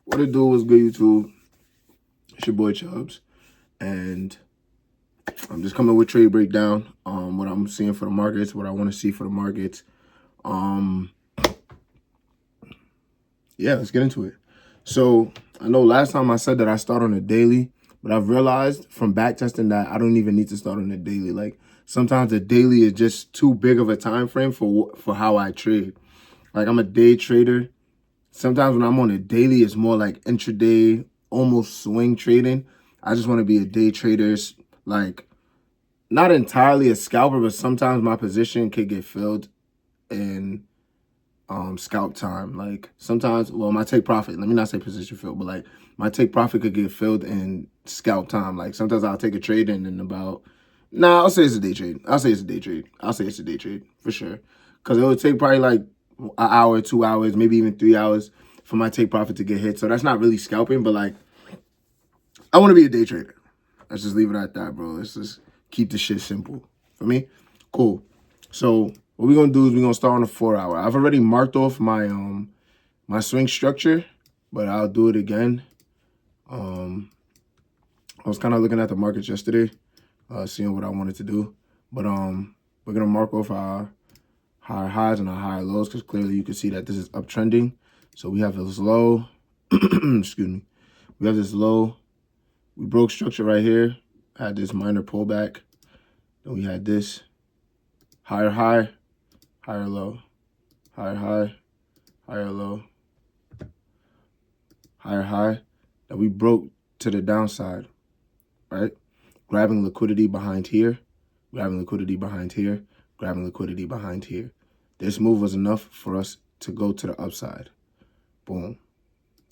What it do was good, YouTube. It's your boy Chubbs, and I'm just coming with trade breakdown. What I'm seeing for the markets, what I want to see for the markets. Um, yeah, let's get into it. So I know last time I said that I start on a daily, but I've realized from back testing that I don't even need to start on a daily. Like sometimes a daily is just too big of a time frame for how I trade. Like I'm a day trader. Sometimes when I'm on a daily, it's more like intraday, almost swing trading. I just want to be a day trader, like not entirely a scalper, but sometimes my position could get filled in scalp time. Like sometimes, well, my take profit, let me not say position filled, but like my take profit could get filled in scalp time. Like sometimes I'll take a trade and in about, I'll say it's a day trade. I'll say it's a day trade. I'll say it's a day trade for sure. Because it would take probably like an hour, 2 hours, maybe even 3 hours for my take profit to get hit. So that's not really scalping, but like I want to be a day trader. Let's just leave it at that, bro. Let's just keep the shit simple. For me? Cool. So what we're gonna do is we're gonna start on a 4 hour. I've already marked off my swing structure, but I'll do it again. I was kind of looking at the markets yesterday, seeing what I wanted to do. But we're gonna mark off our higher highs and our higher lows because clearly you can see that this is uptrending. So we have this low, excuse me. We have this low. We broke structure right here, had this minor pullback. Then we had this higher high, higher low, higher high, higher low, higher high. That we broke to the downside, right? Grabbing liquidity behind here, grabbing liquidity behind here, grabbing liquidity behind here. This move was enough for us to go to the upside. Boom.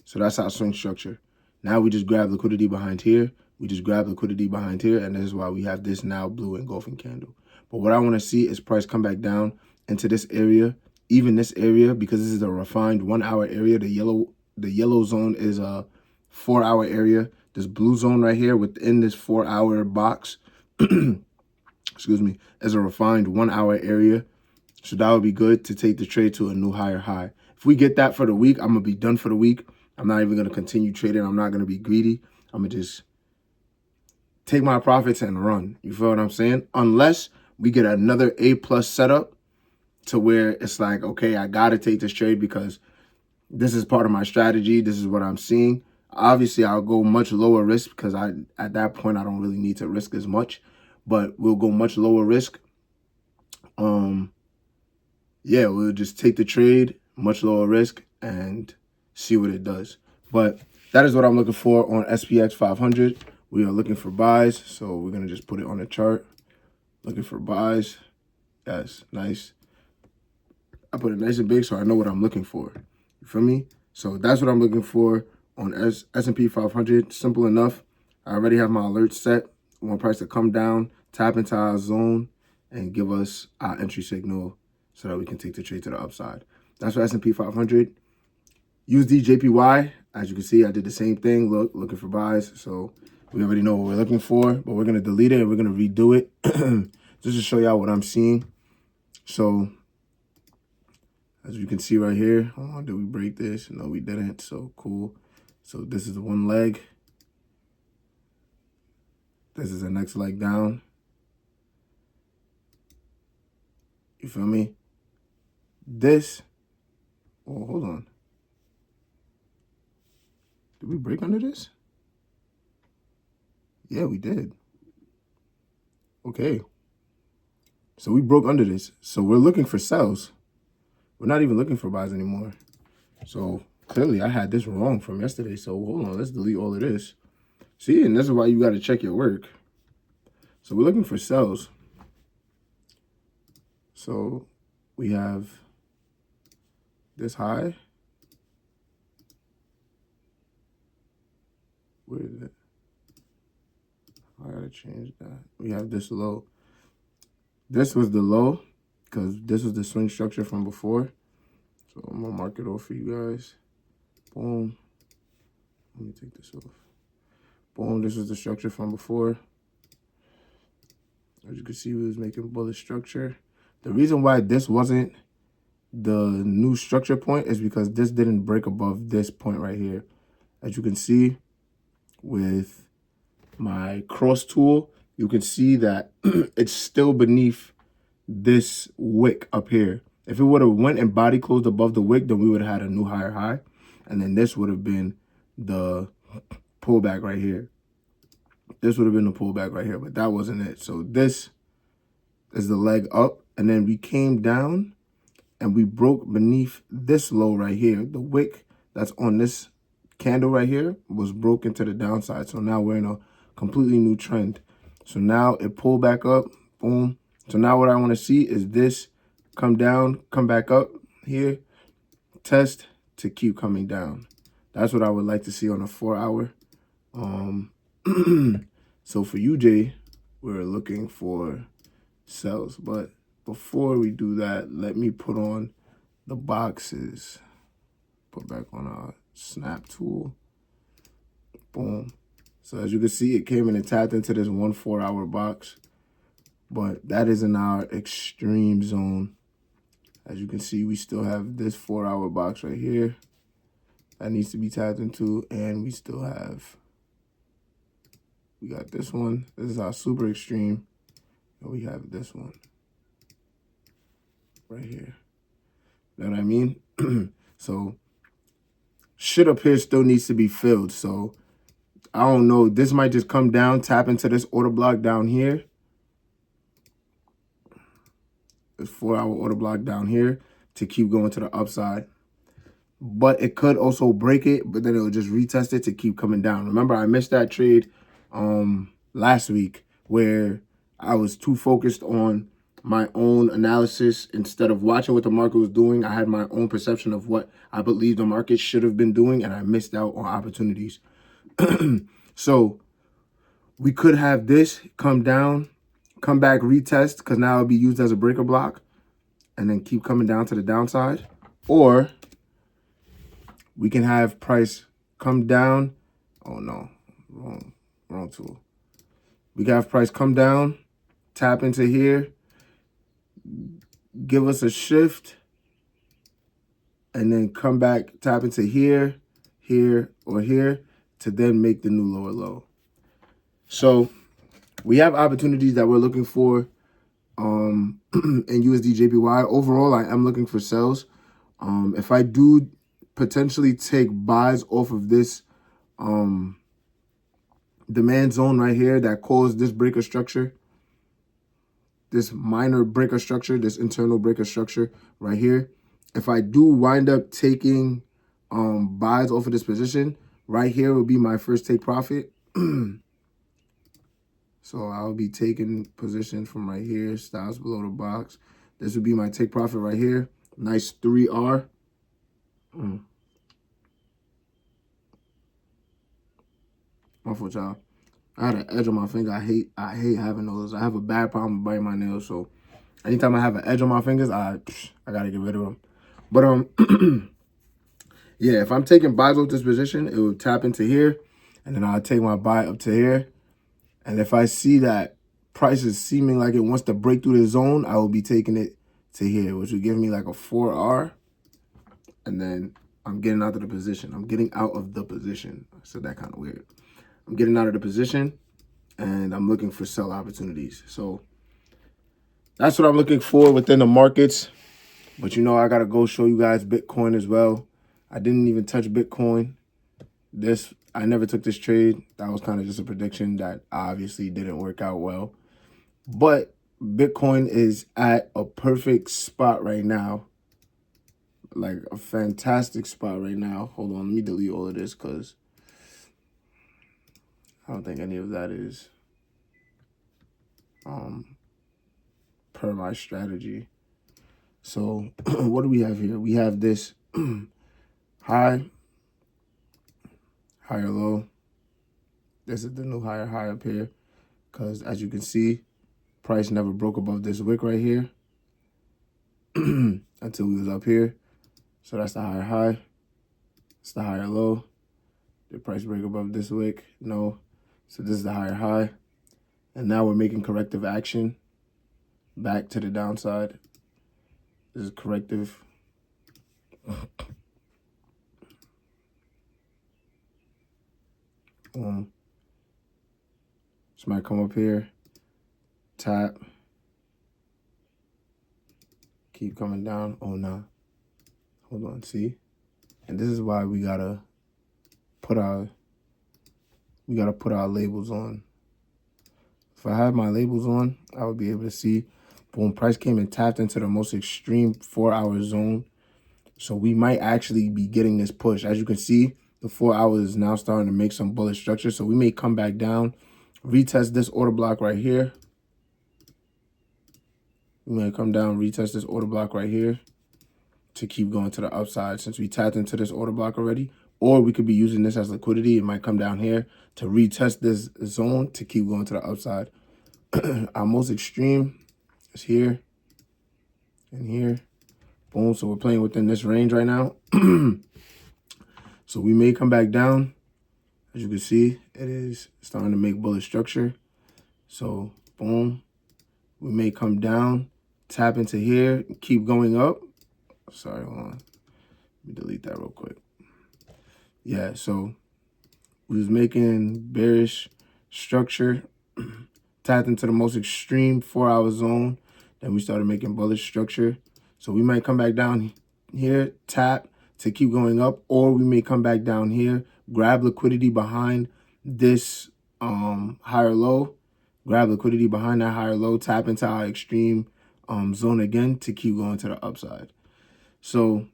So that's our swing structure. Now we just grab liquidity behind here. We just grab liquidity behind here. And this is why we have this now blue engulfing candle. But what I want to see is price come back down into this area, even this area, because this is a refined 1 hour area. The yellow zone is a 4 hour area. This blue zone right here within this 4 hour box, excuse me, is a refined 1 hour area. So that would be good to take the trade to a new higher high. If we get that for the week, I'm going to be done for the week. I'm not even going to continue trading. I'm not going to be greedy. I'm going to just take my profits and run. You feel what I'm saying? Unless we get another A+ setup to where it's like, okay, I got to take this trade because this is part of my strategy. This is what I'm seeing. Obviously, I'll go much lower risk because at that point, I don't really need to risk as much. But we'll go much lower risk. Yeah, we'll just take the trade, much lower risk, and see what it does. But that is what I'm looking for on SPX 500. We are looking for buys, so we're going to just put it on the chart. Looking for buys. Yes, nice. I put it nice and big so I know what I'm looking for. You feel me? So that's what I'm looking for on S&P 500. Simple enough. I already have my alerts set. I want price to come down, tap into our zone, and give us our entry signal so that we can take the trade to the upside. That's for S&P 500. USD JPY, as you can see, I did the same thing. Looking for buys. So we already know what we're looking for, but we're going to delete it and we're going to redo it just to show y'all what I'm seeing. So as you can see right here, did we break this? No, we didn't. So cool. So this is the one leg. This is the next leg down. You feel me? This, oh, hold on. Did we break under this? Yeah, we did. Okay. So we broke under this. So we're looking for sells. We're not even looking for buys anymore. So clearly I had this wrong from yesterday. So hold on, let's delete all of this. See, and this is why you got to check your work. So we're looking for sells. So we have this high. Where is it? I gotta change that. We have this low. This was the low because this was the swing structure from before. So I'm gonna mark it off for you guys. Boom. Let me take this off. Boom. This was the structure from before. As you can see, we was making bullish structure. The reason why this wasn't the new structure point is because this didn't break above this point right here. As you can see with my cross tool, you can see that it's still beneath this wick up here. If it would have went and body closed above the wick, then we would have had a new higher high. And then this would have been the pullback right here. This would have been the pullback right here, but that wasn't it. So this is the leg up. And then we came down and we broke beneath this low right here. The wick that's on this candle right here was broken to the downside. So now we're in a completely new trend. So now it pulled back up, boom. So now what I want to see is this come down, come back up here, test to keep coming down. That's what I would like to see on a 4-hour. So for UJ, we're looking for sells. But before we do that, let me put on the boxes. Put back on our snap tool. Boom. So as you can see, it came in and tapped into this 1 4-hour box. But that is in our extreme zone. As you can see, we still have this 4-hour box right here that needs to be tapped into. And we still have, we got this one. This is our super extreme. And we have this one right here. You know what I mean? So shit up here still needs to be filled. So I don't know. This might just come down, tap into this order block down here. This 4-hour order block down here to keep going to the upside. But it could also break it, but then it'll just retest it to keep coming down. Remember, I missed that trade last week where I was too focused on my own analysis instead of watching what the market was doing. I had my own perception of what I believe the market should have been doing, and I missed out on opportunities. So we could have this come down, come back, retest, because now it'll be used as a breaker block, and then keep coming down to the downside. Or we can have price come down. Oh no, wrong tool. We can have price come down, tap into here, give us a shift, and then come back, tap into here, here, or here to then make the new lower low. So we have opportunities that we're looking for in USD JPY. Overall, I am looking for sells. If I do potentially take buys off of this demand zone right here that caused this breaker structure, this minor breaker structure, this internal breaker structure right here, if I do wind up taking buys off of this position, right here will be my first take profit. So I'll be taking position from right here, stops below the box. This would be my take profit right here. Nice 3R. My fault, y'all. I had an edge on my finger. I hate having those. I have a bad problem biting my nails, so anytime I have an edge on my fingers, I gotta get rid of them. But yeah, if I'm taking buys off this position, it will tap into here, and then I'll take my buy up to here. And if I see that price is seeming like it wants to break through the zone, I will be taking it to here, which will give me like a 4R. And then I'm getting out of the position. I'm getting out of the position. I said that kind of weird. I'm getting out of the position, and I'm looking for sell opportunities. So that's what I'm looking for within the markets. But you know, I got to go show you guys Bitcoin as well. I didn't even touch Bitcoin. I never took this trade. That was kind of just a prediction that obviously didn't work out well. But Bitcoin is at a perfect spot right now. Like a fantastic spot right now. Hold on, let me delete all of this because I don't think any of that is per my strategy. So what do we have here? We have this high, higher low. This is the new higher high up here because as you can see, price never broke above this wick right here until we was up here. So that's the higher high. It's the higher low. Did price break above this wick? No. So this is the higher high. And now we're making corrective action back to the downside. This is corrective. Boom. This might come up here. Tap. Keep coming down. Oh, no. Hold on, see? And this is why we gotta put our labels on. If I had my labels on, I would be able to see. Boom, price came and tapped into the most extreme 4-hour zone. So we might actually be getting this push. As you can see, the 4 hours is now starting to make some bullish structure. So we may come back down, retest this order block right here. We may come down, retest this order block right here to keep going to the upside since we tapped into this order block already. Or we could be using this as liquidity. It might come down here to retest this zone to keep going to the upside. Our most extreme is here and here. Boom. So we're playing within this range right now. So we may come back down. As you can see, it is starting to make bullish structure. So boom. We may come down, tap into here, keep going up. Sorry, hold on. Let me delete that real quick. Yeah, so we was making bearish structure, tapped into the most extreme 4-hour zone. Then we started making bullish structure. So we might come back down here, tap to keep going up, or we may come back down here, grab liquidity behind this higher low, grab liquidity behind that higher low, tap into our extreme zone again to keep going to the upside. So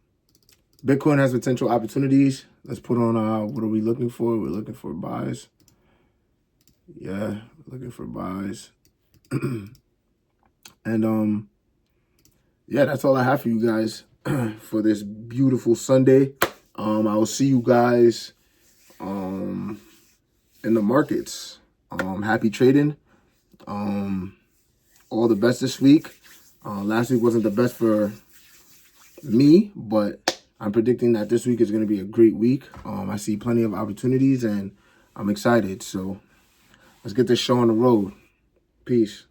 Bitcoin has potential opportunities. Let's put on what are we looking for? We're looking for buys. Yeah, looking for buys. And yeah, that's all I have for you guys for this beautiful Sunday. I will see you guys in the markets. Happy trading. All the best this week. Last week wasn't the best for me, but I'm predicting that this week is going to be a great week. I see plenty of opportunities and I'm excited. So let's get this show on the road. Peace.